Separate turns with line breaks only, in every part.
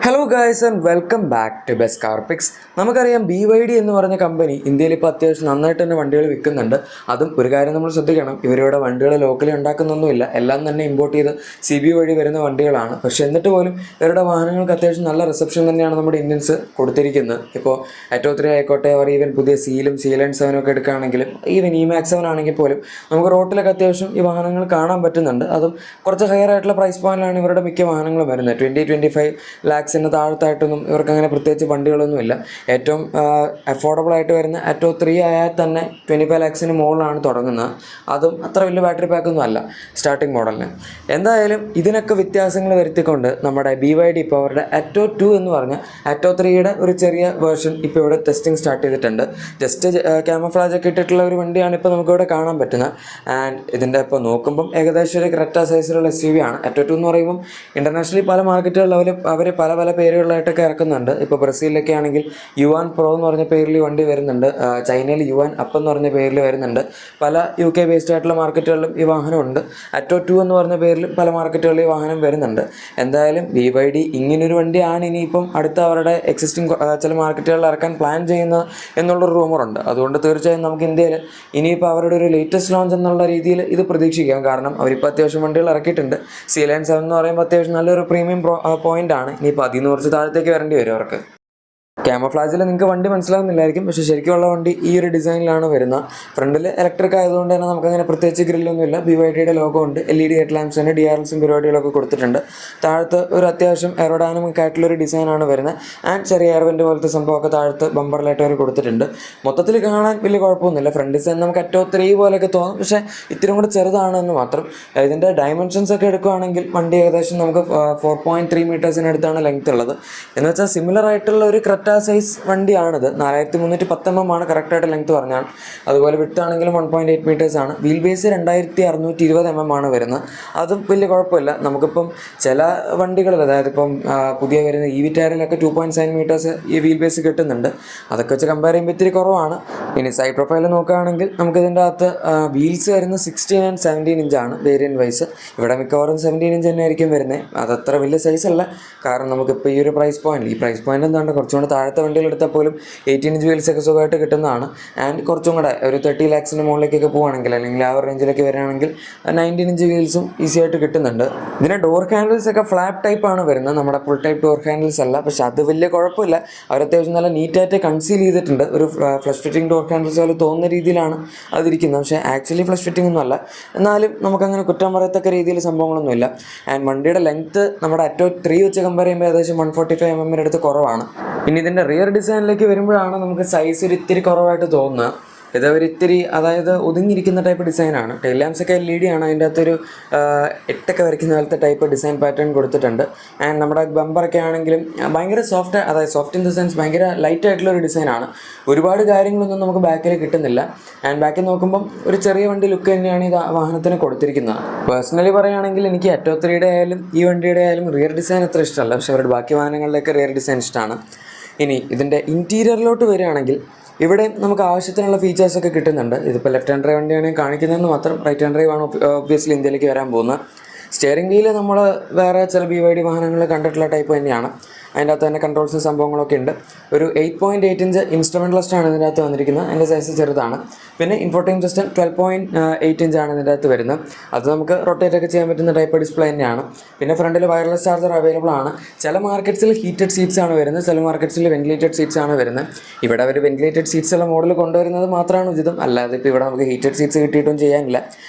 Hello guys and welcome back to best car picks. നമുക്കറിയാം BYD എന്ന് പറഞ്ഞ company ഇന്ത്യയിൽ ഇപ്പോൾ അത്യാവശ്യം നന്നായിട്ട് തന്നെ വണ്ടികൾ വിൽക്കുന്നുണ്ട്. അതും ഒരു കാര്യം നമ്മൾ ശ്രദ്ധിക്കണം, ഇവരുടെ വണ്ടികൾ ലോക്കലി ഉണ്ടാക്കുന്നൊന്നുമില്ല, എല്ലാം തന്നെ ഇമ്പോർട്ട് ചെയ്ത് CB വഴി വരുന്ന വണ്ടികളാണ്. പക്ഷേ എന്നിട്ട് പോലും ഇവരുടെ വാഹനങ്ങൾക്ക് അത്യാവശ്യം നല്ല റിസപ്ഷൻ തന്നെയാണ് നമ്മുടെ ഇന്ത്യൻസ് കൊടുത്തിരിക്കുന്നത്. ഇപ്പോൾ Atto 3 ആയിക്കോട്ടെ, അവർ ഈവൻ പുതിയ സീലും C-Line 7 ഒക്കെ എടുക്കുകയാണെങ്കിലും, ഈവൻ E-Max 7 ആണെങ്കിൽ പോലും നമുക്ക് റോട്ടിലൊക്കെ അത്യാവശ്യം ഈ വാഹനങ്ങൾ കാണാൻ പറ്റുന്നുണ്ട്. അതും കുറച്ച് ഹയർ ആയിട്ടുള്ള പ്രൈസ് പോയിന്റിലാണ് ഇവരുടെ മിക്ക വാഹനങ്ങളും വരുന്നത്. 20-25 lakhs താഴത്തായിട്ടൊന്നും ഇവർക്ക് അങ്ങനെ പ്രത്യേകിച്ച് വണ്ടികളൊന്നുമില്ല. ഏറ്റവും അഫോർഡബിൾ ആയിട്ട് വരുന്ന Atto 3 ആയാൽ തന്നെ 25 lakhs മുകളിലാണ് തുടങ്ങുന്നത്. അതും അത്ര വലിയ ബാറ്ററി പാക്കൊന്നും അല്ല സ്റ്റാർട്ടിംഗ് മോഡലിന്. എന്തായാലും ഇതിനൊക്കെ വ്യത്യാസങ്ങൾ വരുത്തിക്കൊണ്ട് നമ്മുടെ BYD ഇപ്പോൾ അവരുടെ Atto 2 എന്ന് പറഞ്ഞ Atto 3യുടെ ഒരു ചെറിയ വേർഷൻ ഇപ്പോൾ ഇവിടെ ടെസ്റ്റിംഗ് സ്റ്റാർട്ട് ചെയ്തിട്ടുണ്ട്. ജസ്റ്റ് ക്യാമഫ്ലാജ് ഒക്കെ ഇട്ടിട്ടുള്ള ഒരു വണ്ടിയാണ് ഇപ്പോൾ നമുക്കിവിടെ കാണാൻ പറ്റുന്നത്. ആൻഡ് ഇതിൻ്റെ ഇപ്പോൾ നോക്കുമ്പം ഏകദേശം ഒരു ക്രെറ്റ സൈസിലുള്ള SUV ആണ്. Atto 2 എന്ന് പറയുമ്പം ഇൻ്റർനാഷണലി പല മാർക്കറ്റുകളിൽ അവർ പല പേരുകളായിട്ടൊക്കെ ഇറക്കുന്നുണ്ട്. ഇപ്പോൾ ബ്രസീലിലൊക്കെ ആണെങ്കിൽ യുവാൻ പ്രോ എന്ന് പറഞ്ഞ പേരിൽ വണ്ടി വരുന്നുണ്ട്. ചൈനയിൽ യുവാൻ അപ്പ് എന്ന് പറഞ്ഞ പേരിൽ വരുന്നുണ്ട്. പല UK ബേസ്ഡ് ആയിട്ടുള്ള മാർക്കറ്റുകളിലും ഈ വാഹനമുണ്ട്. Atto 2 എന്ന് പറഞ്ഞ പേരിൽ പല മാർക്കറ്റുകളിൽ ഈ വാഹനം വരുന്നുണ്ട്. എന്തായാലും BYD ഇങ്ങനൊരു വണ്ടിയാണ് ഇനിയിപ്പം അടുത്ത അവരുടെ എക്സിസ്റ്റിംഗ് ചില മാർക്കറ്റുകളിൽ ഇറക്കാൻ പ്ലാൻ ചെയ്യുന്നത് എന്നുള്ളൊരു റൂമറുണ്ട്. അതുകൊണ്ട് തീർച്ചയായും നമുക്ക് ഇന്ത്യയിൽ ഇനിയിപ്പോൾ അവരുടെ ഒരു ലേറ്റസ്റ്റ് ലോഞ്ച് എന്നുള്ള രീതിയിൽ ഇത് പ്രതീക്ഷിക്കാം. കാരണം അവരിപ്പോൾ അത്യാവശ്യം വണ്ടികൾ ഇറക്കിയിട്ടുണ്ട്. C-Line 7 എന്ന് പറയുമ്പോൾ അത്യാവശ്യം നല്ലൊരു പ്രീമിയം പോയിന്റ് ആണ്. ഇനിയിപ്പോൾ അതിൽ നിന്ന് കുറച്ച് താഴത്തേക്ക് വരേണ്ടി വരും അവർക്ക്. ക്യാമഫ്ലാജിൽ നിങ്ങൾക്ക് വണ്ടി മനസ്സിലാകുന്നില്ലായിരിക്കും, പക്ഷേ ശരിക്കുള്ള വണ്ടി ഈ ഒരു ഡിസൈനിലാണ് വരുന്നത്. ഫ്രണ്ടിൽ ഇലക്ട്രിക് ആയതുകൊണ്ട് തന്നെ നമുക്കങ്ങനെ പ്രത്യേകിച്ച് ഗ്രില്ലൊന്നുമില്ല. BYDയുടെ ലോഗോ ഉണ്ട്. LED ഹെഡ് ലാംപ്സിന് DRLസും പരിപാടികളൊക്കെ കൊടുത്തിട്ടുണ്ട്. താഴത്ത് ഒരു അത്യാവശ്യം എയറോഡൈനാമിക് ആയിട്ടുള്ളൊരു ഡിസൈനാണ് വരുന്നത്. ആൻഡ് ചെറിയ എയർവെൻ്റ് പോലത്തെ സംഭവമൊക്കെ താഴത്ത് ബമ്പറിലായിട്ട് അവർ കൊടുത്തിട്ടുണ്ട്. മൊത്തത്തിൽ കാണാൻ വലിയ കുഴപ്പമൊന്നുമില്ല. ഫ്രണ്ട് ഡിസൈൻ നമുക്ക് Atto 3 പോലെയൊക്കെ തോന്നും, പക്ഷേ ഇത്തിരി കൂടെ ചെറുതാണെന്ന് മാത്രം. ഇതിൻ്റെ ഡയമെൻഷൻസ് ഒക്കെ എടുക്കുകയാണെങ്കിൽ വണ്ടി ഏകദേശം നമുക്ക് 4.3 മീറ്റേഴ്സിനടുത്താണ് ലെങ്ത് ഉള്ളത്. എന്ന് വെച്ചാൽ സിമിലർ ആയിട്ടുള്ള ഒരു ക്രെറ്റ സൈസ് വണ്ടിയാണിത്. 4310 mm ആണ് കറക്റ്റായിട്ട് ലെങ്ത് പറഞ്ഞാൽ. അതുപോലെ വിട്ട് ആണെങ്കിലും 1.8 മീറ്റേഴ്സ് ആണ്. വീൽ ബേസ് 2620 mm ആണ് വരുന്നത്. അതും വലിയ കുഴപ്പമില്ല. നമുക്കിപ്പം ചില വണ്ടികളിൽ, അതായത് ഇപ്പം പുതിയ വരുന്ന EV-ടാരിലൊക്കെ 2.7 മീറ്റേഴ്സ് ഈ വീൽ ബേസ് കിട്ടുന്നുണ്ട്. അതൊക്കെ വെച്ച് കമ്പയർ ചെയ്യുമ്പോൾ ഇത്തിരി കുറവാണ്. ഇനി സൈഡ് പ്രൊഫൈൽ നോക്കുകയാണെങ്കിൽ നമുക്കിതിൻ്റെ അകത്ത് വീൽസ് വരുന്നത് 16 and 17 ഇഞ്ചാണ് വേരിയൻറ്റ് വൈസ്. ഇവിടെ മിക്കവാറും 17 ഇഞ്ച് തന്നെ ആയിരിക്കും വരുന്നത്. അതത്ര വലിയ സൈസല്ല. കാരണം നമുക്കിപ്പോൾ ഈ ഒരു പ്രൈസ് പോയിന്റ് എന്താണ് കുറച്ചുകൂടെ താഴത്തെ വണ്ടികൾ എടുത്താൽ പോലും 18 ഇഞ്ച് വീൽസ് ഒക്കെ സുഖമായിട്ട് കിട്ടുന്നതാണ്. ആൻഡ് കുറച്ചും കൂടെ ഒരു 30 lakhs മുകളിലേക്കൊക്കെ പോവുകയാണെങ്കിൽ, അല്ലെങ്കിൽ ആ ഒരു റേഞ്ചിലേക്ക് വരികയാണെങ്കിൽ 19 ഇഞ്ച് വീൽസും ഈസി ആയിട്ട് കിട്ടുന്നുണ്ട്. ഇതിൻ്റെ ഡോർ ഹാൻഡിൽസ് ഒക്കെ ഫ്ലാറ്റ് ടൈപ്പാണ് വരുന്നത്, നമ്മുടെ ഫുൾ ടൈപ്പ് ഡോർ ഹാൻഡിൽസ് അല്ല. പക്ഷേ അത് വലിയ കുഴപ്പമില്ല. അവർ അത്യാവശ്യം നല്ല നീറ്റായിട്ട് കൺസീൽ ചെയ്തിട്ടുണ്ട്. ഒരു ഫ്ലഷ് ഫിറ്റിംഗ് ഡോർ ഹാൻഡിൽസ് പോലെ തോന്നുന്ന രീതിയിലാണ് അതിരിക്കുന്നത്. പക്ഷേ ആക്ച്വലി ഫ്ലഷ് ഫിറ്റിംഗ് ഒന്നും അല്ല. എന്നാലും നമുക്കങ്ങനെ കുറ്റം പറയത്തക്ക രീതിയിൽ സംഭവങ്ങളൊന്നുമില്ല. ആൻഡ് വണ്ടിയുടെ ലെങ്ത്ത് നമ്മുടെ Atto 3 വെച്ച് കമ്പയർ ചെയ്യുമ്പോൾ ഏകദേശം 145 mm അടുത്ത് കുറവാണ്. ഇനി ഇതിൻ്റെ റിയർ ഡിസൈനിലേക്ക് വരുമ്പോഴാണ് നമുക്ക് സൈസ് ഒരു ഇത്തിരി കുറവായിട്ട് തോന്നുന്നത്. ഇത് ഒരു ഇത്തിരി, അതായത് ഒതുങ്ങിയിരിക്കുന്ന ടൈപ്പ് ഡിസൈനാണ്. ടെയിൽ ലാംപ്സ് ഒക്കെ LED ആണ്. അതിൻ്റെ അകത്തൊരു 8 വരയ്ക്കുന്ന പോലത്തെ ടൈപ്പ് ഡിസൈൻ പാറ്റേൺ കൊടുത്തിട്ടുണ്ട്. ആൻഡ് നമ്മുടെ ബമ്പറൊക്കെ ആണെങ്കിലും ഭയങ്കര സോഫ്റ്റ്, അതായത് സോഫ്റ്റ് ഇൻ ദ സെൻസ് ഭയങ്കര ലൈറ്റ് ആയിട്ടുള്ളൊരു ഡിസൈനാണ്. ഒരുപാട് കാര്യങ്ങളൊന്നും നമുക്ക് ബാക്കിൽ കിട്ടുന്നില്ല. ആൻഡ് ബാക്കിൽ നോക്കുമ്പം ഒരു ചെറിയ വണ്ടി ലുക്ക് തന്നെയാണ് ഈ വാഹനത്തിന് കൊടുത്തിരിക്കുന്നത്. പേഴ്സണലി പറയുകയാണെങ്കിൽ എനിക്ക് Atto 3യുടെ ആയാലും ഈ വണ്ടിയുടെ ആയാലും റിയർ ഡിസൈൻ അത്ര ഇഷ്ടമല്ല. പക്ഷേ അവരുടെ ബാക്കി വാഹനങ്ങളിലൊക്കെ റിയർ ഡിസൈൻ ഇഷ്ടമാണ്. ഇനി ഇതിൻ്റെ ഇൻറ്റീരിയറിലോട്ട് വരികയാണെങ്കിൽ ഇവിടെ നമുക്ക് ആവശ്യത്തിനുള്ള ഫീച്ചേഴ്സൊക്കെ കിട്ടുന്നുണ്ട്. ഇതിപ്പോൾ ലെഫ്റ്റ് ഹാൻഡ് ഡ്രൈവ് വണ്ടിയാണ് കാണിക്കുന്നതെന്ന് മാത്രം. റൈറ്റ് ഹാൻഡ് ഡ്രൈവ് ആണ് ഒബ്വിയസ്ലി ഇന്ത്യയിലേക്ക് വരാൻ പോകുന്നത്. സ്റ്റിയറിംഗ് വീല് നമ്മൾ വേറെ ചില BYD വാഹനങ്ങളിൽ കണ്ടിട്ടുള്ള ടൈപ്പ് തന്നെയാണ്. അതിൻ്റെ അകത്ത് തന്നെ കൺട്രോൾസും സംഭവങ്ങളൊക്കെ ഉണ്ട്. ഒരു 8.8 ഇഞ്ച് ഇൻസ്ട്രുമെൻ്റ് ക്ലസ്റ്ററാണ് ഇതിൻ്റെ അകത്ത് വന്നിരിക്കുന്നത്. അതിൻ്റെ സൈസ് ചെറുതാണ്. പിന്നെ ഇൻഫോർടൈൻമെൻറ്റ് സിസ്റ്റം 12.8 ഇഞ്ചാണ് ഇതിൻ്റെ അകത്ത് വരുന്നത്. അത് നമുക്ക് റൊട്ടേറ്റ് ഒക്കെ ചെയ്യാൻ പറ്റുന്ന ടൈപ്പ് ഡിസ്പ്ലേ തന്നെയാണ്. പിന്നെ ഫ്രണ്ടിൽ വയർലെസ് ചാർജർ അവൈലബിൾ ആണ്. ചില മാർക്കറ്റ്സിൽ ഹീറ്റഡ് സീറ്റ്സ് ആണ് വരുന്നത്, ചില മാർക്കറ്റ്സിൽ വെന്റിലേറ്റഡ് സീറ്റ്സ് ആണ് വരുന്നത്. ഇവിടെ അവർ വെന്റിലേറ്റഡ് സീറ്റ്സ് ഉള്ള മോഡൽ കൊണ്ടുവരുന്നത് മാത്രമാണ് ഉചിതം. അല്ലാതെ ഇപ്പോൾ ഇവിടെ നമുക്ക് ഹീറ്റഡ് സീറ്റ്സ് കിട്ടിയിട്ടും ചെയ്യാനില്ല.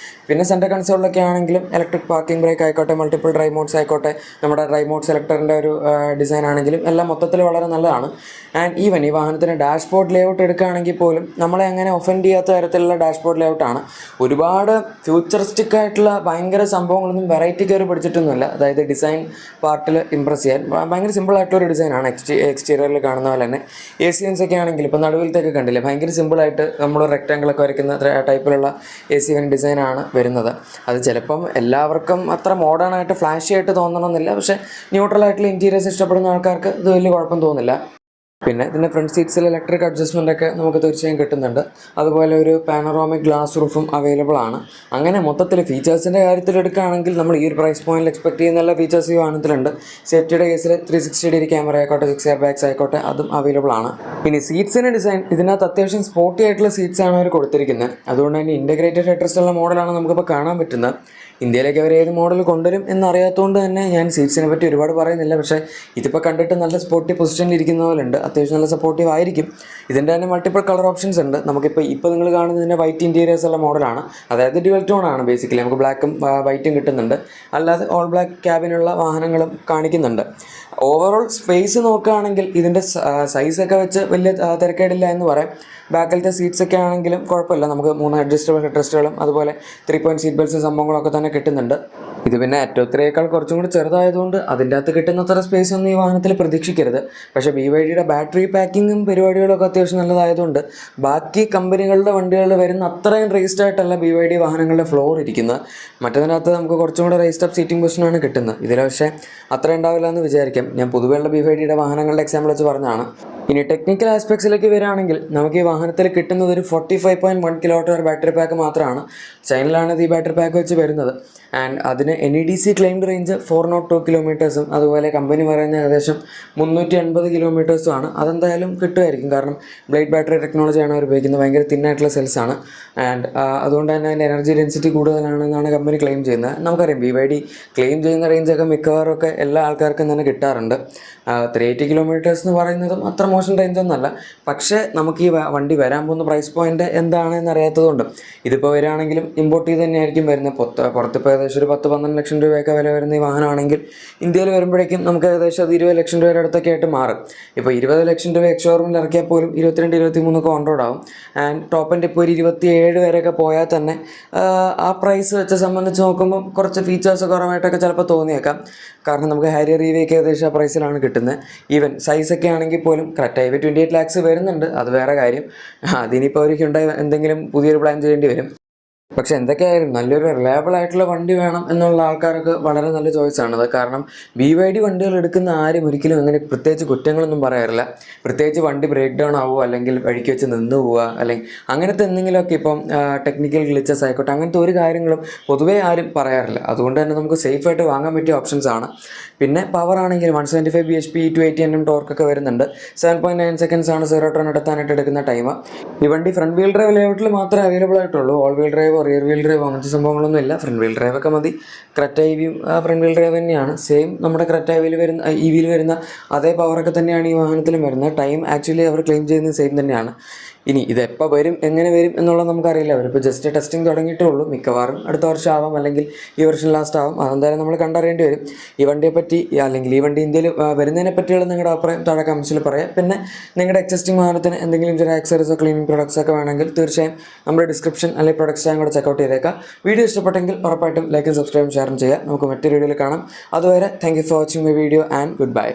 പിന്നെ സെൻറ്റർ കൺസോളിലൊക്കെ ആണെങ്കിലും ഇലക്ട്രിക് പാർക്കിംഗ് ബ്രേക്ക് ആയിക്കോട്ടെ, മൾട്ടിപ്പിൾ ഡ്രൈവ് മോഡ്സ് ആയിക്കോട്ടെ, നമ്മുടെ ഡ്രൈവ് മോഡ് സെലക്ടറിൻ്റെ ഒരു ഡിസൈൻ ആണെങ്കിലും എല്ലാം മൊത്തത്തിൽ വളരെ നല്ലതാണ്. ആൻഡ് ഈവൻ ഈ വാഹനത്തിന് ഡാഷ്ബോർഡ് ലേഔട്ട് എടുക്കുകയാണെങ്കിൽ പോലും നമ്മളെ അങ്ങനെ ഒഫൻഡ് ചെയ്യാത്ത തരത്തിലുള്ള ഡാഷ്ബോർഡ് ലേഔട്ടാണ്. ഒരുപാട് ഫ്യൂച്ചറിസ്റ്റിക് ആയിട്ടുള്ള ഭയങ്കര സംഭവങ്ങളൊന്നും വെറൈറ്റി കയറി പിടിച്ചിട്ടൊന്നുമില്ല. അതായത് ഡിസൈൻ പാർട്ടിൽ ഇമ്പ്രസ് ചെയ്യാൻ ഭയങ്കര സിമ്പിളായിട്ടൊരു ഡിസൈനാണ്. എക്സ്റ്റീരിയറിൽ കാണുന്ന പോലെ തന്നെ AC-Vents ഒക്കെ ആണെങ്കിൽ ഇപ്പോൾ നടുവിലത്തേക്ക് കണ്ടില്ലേ, ഭയങ്കര സിമ്പിളായിട്ട് നമ്മൾ റെക്റ്റാങ്കിളൊക്കെ വരയ്ക്കുന്ന ടൈപ്പിലുള്ള AC-Vent ഡിസൈനാണ് വരുന്നത്. അത് ചിലപ്പം എല്ലാവർക്കും അത്ര മോഡേൺ ആയിട്ട് ഫ്ലാഷി ആയിട്ട് തോന്നണമെന്നില്ല. പക്ഷേ ന്യൂട്രൽ ആയിട്ടുള്ള ഇൻറ്റീരിയേഴ്സ് ഇഷ്ടപ്പെടുന്ന ആൾക്കാർക്ക് ഇത് വലിയ കുഴപ്പം തോന്നില്ല. പിന്നെ ഇതിൻ്റെ ഫ്രണ്ട് സീറ്റ്സിൽ ഇലക്ട്രിക് അഡ്ജസ്റ്റ്മെൻ്റ് ഒക്കെ നമുക്ക് തീർച്ചയായും കിട്ടുന്നുണ്ട്. അതുപോലെ ഒരു പാനറോമിക് ഗ്ലാസ് റൂഫും അവൈലബിൾ ആണ്. അങ്ങനെ മൊത്തത്തിൽ ഫീച്ചേഴ്സിൻ്റെ കാര്യത്തിൽ എടുക്കുകയാണെങ്കിൽ നമ്മൾ ഈ ഒരു പ്രൈസ് പോയിന്റിൽ എക്സ്പെക്ട് ചെയ്യുന്ന എല്ലാ ഫീച്ചേഴ്സ് ഈ വാഹനത്തിലുണ്ട്. സേഫ്റ്റിയുടെ കേസിൽ 360° ക്യാമറ ആയിക്കോട്ടെ, 6 എയർ ബാഗ്സ് ആയിക്കോട്ടെ, അതും അവൈലബിൾ ആണ്. ഇനി സീറ്റ്സിൻ്റെ ഡിസൈൻ, ഇതിനകത്ത് അത്യാവശ്യം സ്പോർട്ടി ആയിട്ടുള്ള സീറ്റ്സ് ആണ് അവർ കൊടുത്തിരിക്കുന്നത്. അതുകൊണ്ട് തന്നെ ഇൻ്റഗ്രേറ്റഡ് ഹെഡ്റെസ്റ്റ് ഉള്ള മോഡലാണ് നമുക്കിപ്പോൾ കാണാൻ പറ്റുന്നത്. ഇന്ത്യയിലേക്ക് അവർ ഏത് മോഡൽ കൊണ്ടുവരും എന്നറിയാത്തതുകൊണ്ട് തന്നെ ഞാൻ സീറ്റ്സിനെ പറ്റി ഒരുപാട് പറയുന്നില്ല. പക്ഷേ ഇതിപ്പോൾ കണ്ടിട്ട് നല്ല സ്പോർട്ടി പൊസിഷനിൽ ഇരിക്കുന്ന പോലെ ഉണ്ട്. അത്യാവശ്യം നല്ല സപ്പോർട്ടീവ് ആയിരിക്കും. ഇതിൻ്റെ തന്നെ മൾട്ടിപ്പിൾ കളർ ഓപ്ഷൻസ് ഉണ്ട്. ഇപ്പോൾ നിങ്ങൾ കാണുന്നതിൻ്റെ വൈറ്റ് ഇൻറ്റീരിയേഴ്സ് ഉള്ള മോഡലാണ്. അതായത് ഡ്യുവൽ ടോൺ ആണ് ബേസിക്കലി. നമുക്ക് ബ്ലാക്കും വൈറ്റും കിട്ടുന്നുണ്ട്. അല്ലാതെ ഓൾ ബ്ലാക്ക് ക്യാബിനുള്ള വാഹനങ്ങളും കാണിക്കുന്നുണ്ട്. ഓവറോൾ സ്പേസ് നോക്കുകയാണെങ്കിൽ ഇതിൻ്റെ സൈസൊക്കെ വെച്ച് വലിയ തിരക്കേടില്ല എന്ന് പറയാം. ബാക്കിലത്തെ സീറ്റ്സൊക്കെ ആണെങ്കിലും കുഴപ്പമില്ല. നമുക്ക് 3 അഡ്ജസ്റ്റബിൾ ഹെഡ്റെസ്റ്റുകളും അതുപോലെ 3 പോയിൻറ്റ് സീറ്റ് ബെൽറ്റ്സും സംഭവങ്ങളൊക്കെ തന്നെ കിട്ടുന്നുണ്ട്. ഇത് പിന്നെ അറ്റോത്തിനേക്കാൾ കുറച്ചും കൂടി ചെറുതായതുകൊണ്ട് അതിൻ്റെ അകത്ത് കിട്ടുന്നത്ര സ്പേസ് ഒന്നും ഈ വാഹനത്തിൽ പ്രതീക്ഷിക്കരുത്. പക്ഷേ BYDയുടെ ബാറ്ററി പാക്കിങ്ങും പരിപാടികളൊക്കെ അത്യാവശ്യം നല്ലതായതുകൊണ്ട് ബാക്കി കമ്പനികളുടെ വണ്ടികളിൽ വരുന്ന അത്രയും റേസ്ഡ് ആയിട്ടല്ല BYD വാഹനങ്ങളുടെ ഫ്ലോർ ഇരിക്കുന്നത്. മറ്റതിനകത്ത് നമുക്ക് കുറച്ചും കൂടെ റേസ്ഡ് അപ്പ് സീറ്റിംഗ് പൊസിഷനാണ് കിട്ടുന്നത്. ഇതിൽ പക്ഷേ അത്ര ഉണ്ടാവില്ല എന്ന് വിചാരിക്കാം. ഞാൻ പൊതുവെയുള്ള BYDയുടെ വാഹനങ്ങളുടെ എക്സാമ്പിൾ വെച്ച് പറഞ്ഞതാണ്. ഇനി ടെക്നിക്കൽ ആസ്പെക്ട്സിലേക്ക് വരികയാണെങ്കിൽ നമുക്ക് ഈ വാഹനത്തിൽ കിട്ടുന്നത് ഒരു 45.1 kWh ബാറ്ററി പാക്ക് മാത്രമാണ്. ചൈനയിലാണ് ഈ ബാറ്ററി പാക്ക് വെച്ച് വരുന്നത്. ആൻഡ് അതിന് NEDC ക്ലെയിംഡ് റേഞ്ച് 402 കിലോമീറ്റേഴ്സും അതുപോലെ കമ്പനി പറയുന്ന ഏകദേശം 380 കിലോമീറ്റേഴ്സും ആണ്. അതെന്തായാലും കിട്ടുമായിരിക്കും. കാരണം ബ്ലേഡ് ബാറ്ററി ടെക്നോളജിയാണ് അവർ ഉപയോഗിക്കുന്നത്. ഭയങ്കര തിന്നായിട്ടുള്ള സെൽസാണ്. ആൻഡ് അതുകൊണ്ട് തന്നെ അതിൻ്റെ എനർജി ഡെൻസിറ്റി കൂടുതലാണെന്നാണ് കമ്പനി ക്ലെയിം ചെയ്യുന്നത്. നമുക്കറിയാം BYD ക്ലെയിം ചെയ്യുന്ന റേഞ്ചൊക്കെ മിക്കവാറും ഒക്കെ എല്ലാ ആൾക്കാർക്കും തന്നെ കിട്ടാറുണ്ട്. 380 കിലോമീറ്റേഴ്സ് എന്ന് പറയുന്നതും അത്ര മോശം റേഞ്ചൊന്നുമല്ല. പക്ഷേ നമുക്ക് ഈ വണ്ടി വരാൻ പോകുന്ന പ്രൈസ് പോയിന്റ് എന്താണെന്ന് അറിയാത്തതുകൊണ്ട് ഇതിപ്പോൾ വരികയാണെങ്കിലും ഇമ്പോർട്ട് ചെയ്ത് തന്നെയായിരിക്കും വരുന്നത്. പുറത്തിപ്പോൾ ഏകദേശം ഒരു 10-12 ലക്ഷം രൂപയൊക്കെ വില വരുന്ന ഈ വാഹനമാണെങ്കിൽ ഇന്ത്യയിൽ വരുമ്പോഴേക്കും നമുക്ക് ഏകദേശം അത് 20 ലക്ഷം രൂപയുടെ അടുത്തൊക്കെ ആയിട്ട് മാറും. ഇപ്പോൾ 20 ലക്ഷം രൂപ എക്സ്ഷോറൂമിൽ ഇറക്കിയാൽ പോലും 22-23 ഒക്കെ ഓൺ റോഡ് ആവും. ആൻഡ് ടോപ്പ് എൻഡ് ഇപ്പോൾ ഒരു 27 വരെയൊക്കെ പോയാൽ തന്നെ ആ പ്രൈസ് വെച്ച് സംബന്ധിച്ച് നോക്കുമ്പോൾ കുറച്ച് ഫീച്ചേഴ്സ് കുറവായിട്ടൊക്കെ ചിലപ്പോൾ തോന്നിയേക്കാം. കാരണം നമുക്ക് ഹാരിയർ EV ഒക്കെ ഏകദേശം ആ പ്രൈസിലാണ് കിട്ടുന്നത്. ഈവൻ സൈസൊക്കെ ആണെങ്കിൽ പോലും കറക്റ്റ് 28 lakhs വരുന്നുണ്ട്. അത് വേറെ കാര്യം. അതിനിപ്പോൾ അവർക്ക് ഉണ്ടായി എന്തെങ്കിലും പുതിയൊരു പ്ലാൻ ചെയ്യേണ്ടി വരും. പക്ഷെ എന്തൊക്കെയായാലും നല്ലൊരു റിലയബിൾ ആയിട്ടുള്ള വണ്ടി വേണം എന്നുള്ള ആൾക്കാർക്ക് വളരെ നല്ല ചോയ്സാണത്. കാരണം BYD വണ്ടികൾ എടുക്കുന്ന ആരും ഒരിക്കലും അങ്ങനെ പ്രത്യേകിച്ച് കുറ്റങ്ങളൊന്നും പറയാറില്ല. പ്രത്യേകിച്ച് വണ്ടി ബ്രേക്ക് ഡൗൺ ആവുമോ അല്ലെങ്കിൽ വഴിക്ക് വെച്ച് നിന്ന് പോവുക അല്ലെങ്കിൽ അങ്ങനത്തെ എന്തെങ്കിലുമൊക്കെ ഇപ്പം ടെക്നിക്കൽ ഗ്ലിച്ചസ് ആയിക്കോട്ടെ, അങ്ങനത്തെ ഒരു കാര്യങ്ങളും പൊതുവേ ആരും പറയാറില്ല. അതുകൊണ്ട് തന്നെ നമുക്ക് സേഫായിട്ട് വാങ്ങാൻ പറ്റിയ ഓപ്ഷൻസ് ആണ്. പിന്നെ പവർ ആണെങ്കിൽ 175 bhp 280 Nm ടോർക്കൊക്കെ വരുന്നുണ്ട്. 7.9 seconds ആണ് 0 to 100 എത്താനായിട്ട് എടുക്കുന്ന ടൈം. ഈ വണ്ടി ഫ്രണ്ട് വീൽ ഡ്രൈവ് ലേഔട്ടിൽ മാത്രമേ അവൈലബിൾ ആയിട്ടുള്ളൂ. All wheel drive rear wheel drive അങ്ങനത്തെ സംഭവങ്ങളൊന്നും ഇല്ല. ഫ്രണ്ട് വീൽ ഡ്രൈവ് ഒക്കെ മതി. ക്രെറ്റ EVയും ഫ്രണ്ട് വീൽ ഡ്രൈവ് തന്നെയാണ്. സെയിം നമ്മുടെ ക്രെറ്റ EVയിൽ വരുന്ന അതേ പവറൊക്കെ തന്നെയാണ് ഈ വാഹനത്തിലും വരുന്നത്. ടൈം ആക്ച്വലി അവർ ക്ലെയിം ചെയ്യുന്നത് സെയിം തന്നെയാണ്. ഇനി ഇതെപ്പോൾ വരും എങ്ങനെ വരും എന്നുള്ളത് നമുക്കറിയില്ല. അവരിപ്പോൾ ജസ്റ്റ് ടെസ്റ്റിംഗ് തുടങ്ങിയിട്ടേ ഉള്ളൂ. മിക്കവാറും അടുത്ത വർഷം ആവാം അല്ലെങ്കിൽ ഈ വർഷം ലാസ്റ്റ് ആവും. അതെന്തായാലും നമ്മൾ കണ്ടറിയേണ്ടി വരും. ഈ വണ്ടിയെപ്പറ്റി അല്ലെങ്കിൽ ഈ വണ്ടി ഇന്ത്യയിൽ വരുന്നതിനെ പറ്റിയുള്ള നിങ്ങളുടെ അഭിപ്രായം താഴെ കമൻസിൽ പറയാം. പിന്നെ നിങ്ങളുടെ എക്സിസ്റ്റിംഗ് വാഹനത്തിന് എന്തെങ്കിലും ചെറിയ ആക്സറീസോ ക്ലീനിങ് പ്രൊഡക്ട്സ് ഒക്കെ വേണമെങ്കിൽ തീർച്ചയായും നമ്മുടെ ഡിസ്ക്രിപ്ഷൻ അല്ലെങ്കിൽ പ്രൊഡക്ട്സ് ഞാൻ കൂടെ ചെക്കൗട്ട് ചെയ്തേക്കാം. വീഡിയോ ഇഷ്ടപ്പെട്ടെങ്കിൽ ഉറപ്പായിട്ടും ലൈക്കും സബ്സ്ക്രൈബും ഷെയറും ചെയ്യുക. നമുക്ക് മറ്റൊരു വീഡിയോയിൽ കാണാം. അതുവരെ thank you for watching my video and good bye.